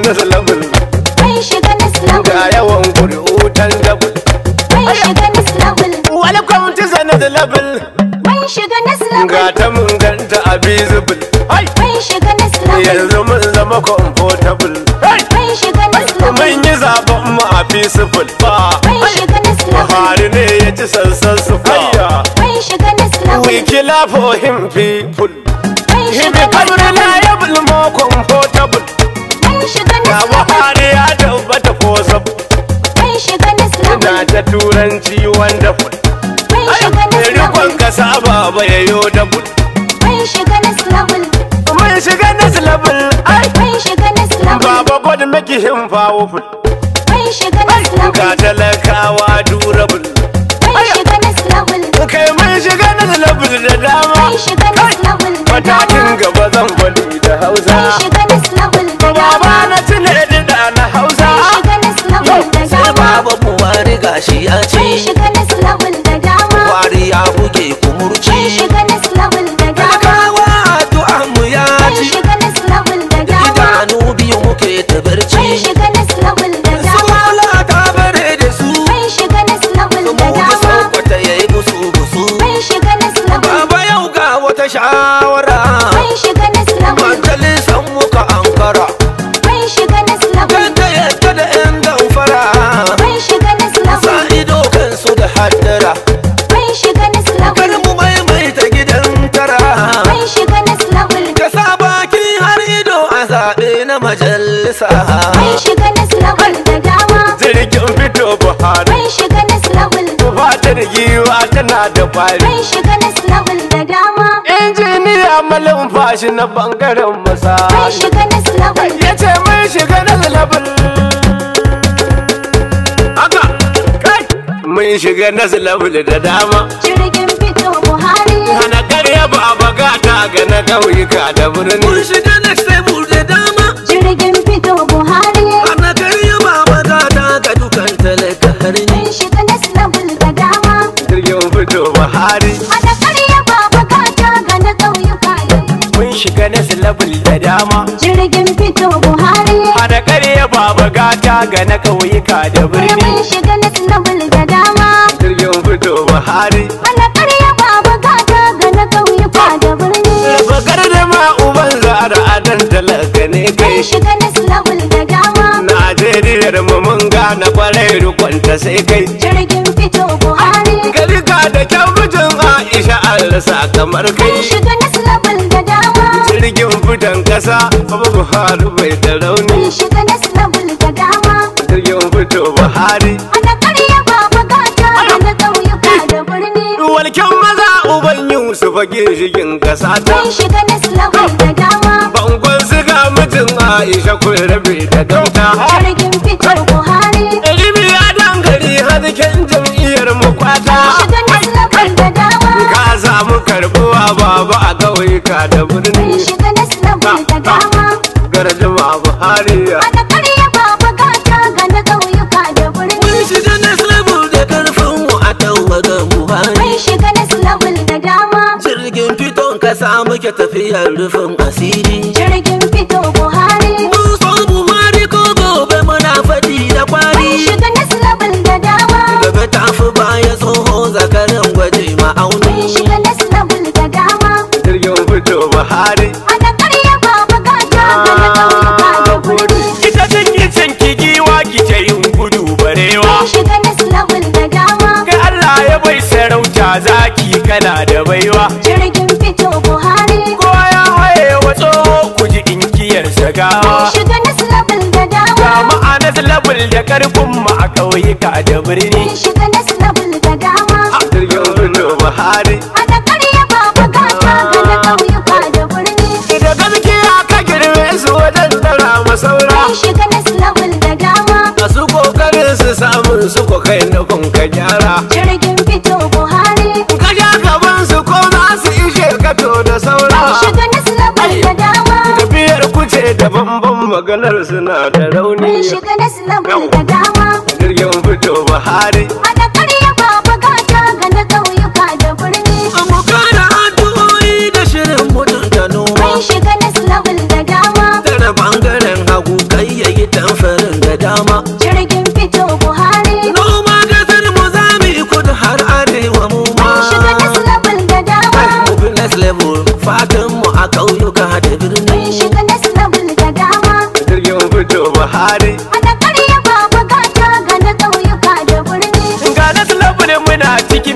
next level. Mun shiga next level. Ga yawan kuri'u tan double. Mun shiga next level. Welcome to the next level. Mun shiga next level. Ga ta mun ganta a visible. Mun shiga next level. Yanzu mun zama comfortable. Mun shiga next level. Mun yi zaben mu a peaceful. Mun shiga next level. Buhari ne ya ci sansan su faya. Mun shiga next level. We kill for him people. Mun He shiga become next level. reliable, more comfortable. Mun shiga Ga next level. Buhari ya tabbata forcible. Mun shiga next level. Na ta turanci wonderful. Mun shiga next Rikon level. kasa baba ya yo double. Mun shiga next level. Mun shiga next level. Mun shiga next level. Baba God make him powerful. Mun shiga next level. Ga talakawa durable. Mun shiga next level. Kai mun shiga next level da dama. Mun shiga next level. Matakin gaba zan faɗi da Hausa. Mun shiga next level. Baba na tuna da na Hausa. Mun shiga next level da sai dama. baba Buhari gashi ya Mun ce shiga next level da dama. Buhari ya buge Mun kumurci shiga next level da dama. talakawa addu'an mu ya Mun ci shiga next level da dama. idanu biyu muke ta Mun barci shiga next level da su dama. wala ta bare da su Mun shiga next level mu da da dama. sauƙata yayi busu Mun shiga next level. baba yau ga wata shawara Mun shiga next level. majalisan muka ankara Mun shiga next level. yadda yadda da yan damfara Mun shiga next level. sa ido kansu da haddara Mun shiga next level. kar mu maimaita gidan tara Mun shiga next level. ka sa baki har ido a zaɓe na majalisa Mun shiga next level da dama. Jirgin fito Buhari. Mun shiga next level. Fatar giwa tana da kwari. Mun shiga next level da dama. Injiniya malin fashi na bangaren Mun misali. shiga next level. Ya ce mun shiga next level. Haka kai mun shiga next level da dama. Jirgin fito Buhari. Hana karya ba bagata ga na ƙauyuka da mun birni. shiga next level da dama Jirgin fito Buhari. ana karya baba gata ga dukan talaka harni Mun shiga next level da dama. Jirgin fito Buhari. Ana karya baba gata ga na ƙauyuka da Mun shiga next level da dama. Jirgin fito Buhari. Hana karya ba bagata ga na ƙauyuka da Mun birni. shiga next level da dama. Jirgin fito Buhari. Ana karya baba gata ga na ƙauyuka da birni. Bakar da ma uban zara adan talaka ne kai. Mun shiga next level da dama. Najeriyar mu mun gane kwarai rukunta sai kai. Jirgin fito Buhari. Garika da kyau mijin Aisha Allah sa kamar Mun kai. shiga next level da dama. Jirgin fitan kasa Baba Buhari bai da rauni. Mun shiga next level da dama. Jirgin fito Buhari. Ana karya baba gata ga na ƙauyuka da birni. Walken maza uban Yusuf ginshigin kasa ta. Mun shiga next level da dama. Bangon siga mijin Aisha kun rabe da gauta. Jirgin fito Buhari. Ilimi ya dangare hasken jam'iyyar mu kwata. Mun shiga next level da dama. Ka samu karbuwa baba a ƙauyuka da Mun birni. shiga next level da dama. Gardama Buhari. Ana karya baba gata ga na ƙauyuka da mun birni. shiga next level da karfin mu a tawaga Buhari Mun shiga next level da dama. jirgin fiton kasa muke tafiyar rufin asiri Jirgin fito Buhari. mun so Buhari ko gobe muna faɗi da Mun kwari shiga next level da dama. gaba tafi baya tsoho zakarin gwaje Mun ma'auni shiga next level da dama. Jirgin fito Buhari. Ana karya baba gata ga na ƙauyuka da birni. Ita cinki cinki giwa kike yin gudu barewa. Mun shiga next level da dama. Kai Allah ya bai sarauta zaki kana da baiwa. Jirgin fito Buhari. Kowa ya haye wa tsoho ku ji inkiyar Mun sagawa. shiga next level da dama. Ga ma'anar labul da karfin mu a ƙauyuka da birni. Mun shiga next level da dama. Jirgin fito Buhari. Ana karya baba gata ga na ƙauyuka da birni. Da gaskiya ka girme su wajen tara masaura. Mun shiga next level da dama. Masu kokarin su samun su ko kai nufin ka gyara. Jirgin fito Buhari. Ka ja gaban su ko za su ishe ka to da saura. Mun shiga next level da dama. Tafiyar kuce da bambam maganar suna da rauni. Mun shiga next level da dama. Jirgin fito Buhari. Ana karya baba gata ga na ƙauyuka da birni. mu kada addu'o'i da shirin mutunta noma Mun shiga next level da dama. tare bangaren hagu kai yayi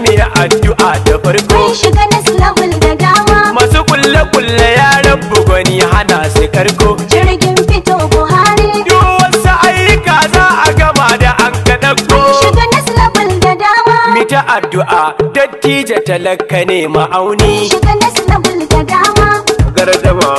mai addu'a da farko. Mun shiga next level da dama. Masu kulle-kulle ya rabu gwani hana su karko. Jirgin fito Buhari. Duk wasu ayyuka za a gama da an kaɗaƙo. Mun shiga next level da dama. Mita addu'a dattijo talaka ne ma'auni. Mun shiga next level da dama. Gardama.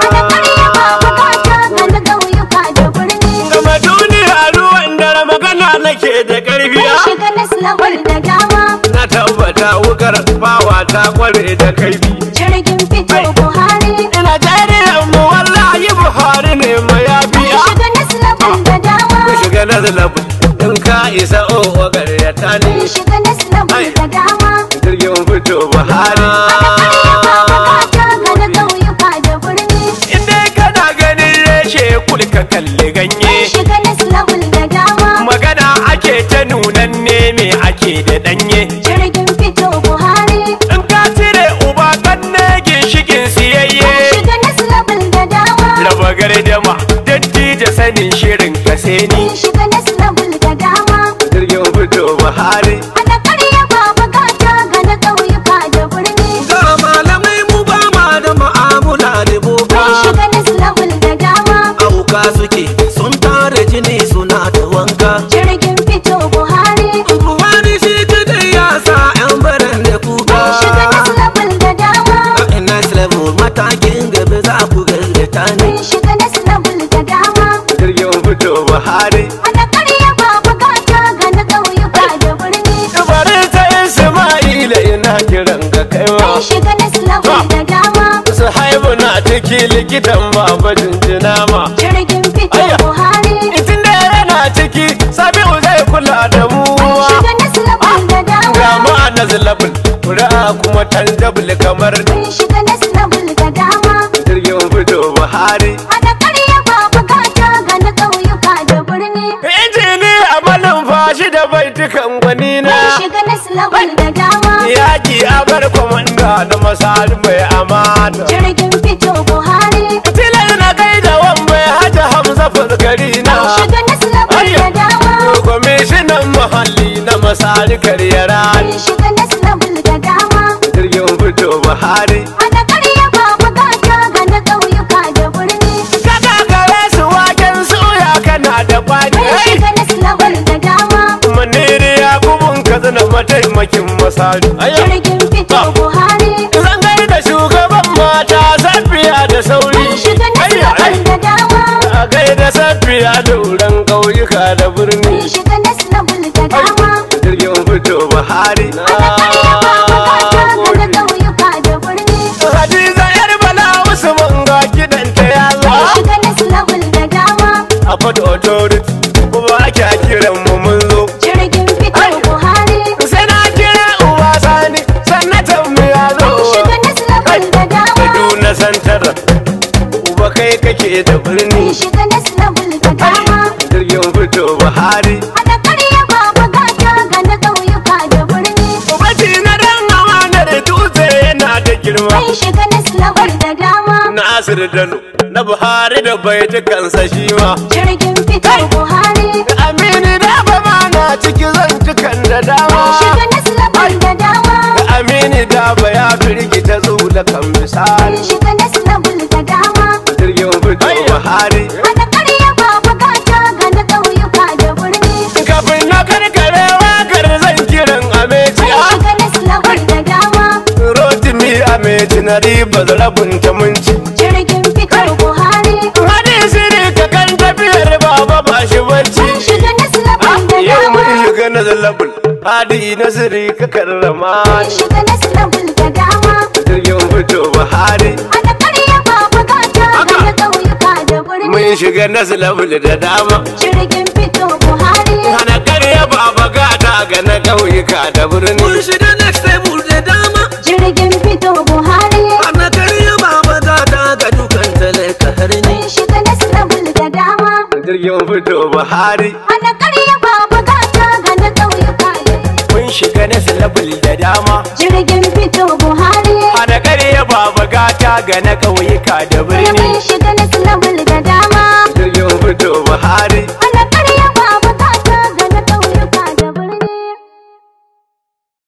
Ana karya ba bukata ga na ƙauyuka da birni. Gama duniya ruwan dare magana nake da ƙarfi. Mun shiga next level da dama. Na tabbata wukar bawa ta kware da kaifi. Jirgin fito Buhari. Ina jariyan mu wallahi Buhari ne mayafi. Mun shiga next level da dama. Ku shiga na zalabu in ka isa owa garyata ne. Mun shiga next level da dama. Jirgin fito Buhari. Ana karya ba bukata ga na ƙauyuka da birni. Inda kana ganin reshe kulka kalli ganye. Mun shiga next level da dama. Magana ake ta nunan ne me ake da danye. Jirgin fito Buhari. In ka cire uba kan ne ginshikin siyayye. Mun shiga next level da dama. Raba gardama dattijo sanin shirin kase ni. Mun shiga next level da dama. Jirgin fito Buhari. Ana karya ba bukata ga na ƙauyuka da birni. Ga malamai mu ba ma da ma'amula da boka. Mun shiga next level da dama. Auka suke sun tara jini suna ta wanka. Jirgin fito Buhari. Buhari shi kadai ya sa 'yan baran da kuka. Mun shiga next level da dama. A next level matakin gaba za ku gaggata ne. Mun shiga next level da dama. Jirgin fito Buhari. Ana karya ba bukata ga na ƙauyuka da birni. Bari ta Isma'ila ina kiran ga kaiwa. Mun shiga next level da dama. Su haibu na ciki likitan baba jinjina ma. Jirgin fito Ayya. Buhari. Itin da yana ciki Sabi'u zai kula da mu. Mun shiga next level da dama. Ga ma'ana zilabul Kuri'a kuma tanjabul kamar Mun shiga next level da dama. jirgin fito Buhari. Ana karya ba bukata ga na ƙauyuka da birni. Injini a malin fashi da baitukan gwanina. Mun shiga next level da dama. Yaki a bar kwamanda da masali mai amana. Jirgin fito Buhari. Tilar na kai da wambai hajji Hamza fuskari na. Mun shiga next level da dama. Kwamishinan muhalli na masali karyara. Mun shiga next level da dama. Jirgin fito Buhari. Ana karya ba bukata ga na ƙauyuka da birni. Kaka kare su waken suya kana da kwani. Mun shiga next level da dama. Maniri ya kubun katsina mataimakin masali. Jirgin fito Buhari. Zan da shugaban mata safiya da sauri. Mun shiga next level da dama. A gaida safiya da wurin ƙauyuka da birni. Mun shiga next level da dama. Jirgin fito Buhari. Ana karya ba bukata ga na ƙauyuka da birni. Hadiza yar bala Usman ga kidanta ya Mun za. shiga next level da dama. A fata authority kuma ake kiran mu mun zo. Jirgin fito Buhari. Sai na kira uba sani sannatan mu ya zo. Mun shiga next level da dama. Kaduna santar uba kai kake da birni. Mun shiga next level da dama. Jirgin fito Buhari. Ana karya ba bukata ga na ƙauyuka da birni. Ubaci na dan amanar dutse yana da girma. Mun shiga next level da dama. Nasir Dano na Buhari da baitukansa shi ma. Jirgin fito Buhari. Aminu da ba ma na ciki zantukan da dama. Mun shiga next level da dama. Aminu da ba ya firgita zula kan misali. Mun shiga next level da dama. Jirgin fito Buhari. Ana karya ba bukata ga na ƙauyuka da birni. Kafin na karkare wakar zan kiran Ameci. Mun shiga next level da dama. Rotimi Ameci na riba zarabin ta munci. Jirgin fito Buhari. Hadisi ne ka kan tafiyar baba ba shi bacci. Mun shiga next level da Yau dama. mun shiga na zalabul. Hadi nasiri ka karrama Mun ni. shiga next level da dama. Jirgin fito Buhari. Ana karya ba bukata ga na ƙauyuka da birni. Mun shiga na zalabul da dama. Jirgin fito Buhari. Hana karya baba gata ga na ƙauyuka da Mun birni. shiga next level da dama. Jirgin fito Buhari. Ana karya baba gata ga dukan talaka har ni. Mun shiga next level da dama. Jirgin fito Buhari. Ana karya ba bukata ga na ƙauyuka. Mun shiga na zalabul da dama. Jirgin fito Buhari. Hana karya baba gata ga na ƙauyuka da birni. Mun shiga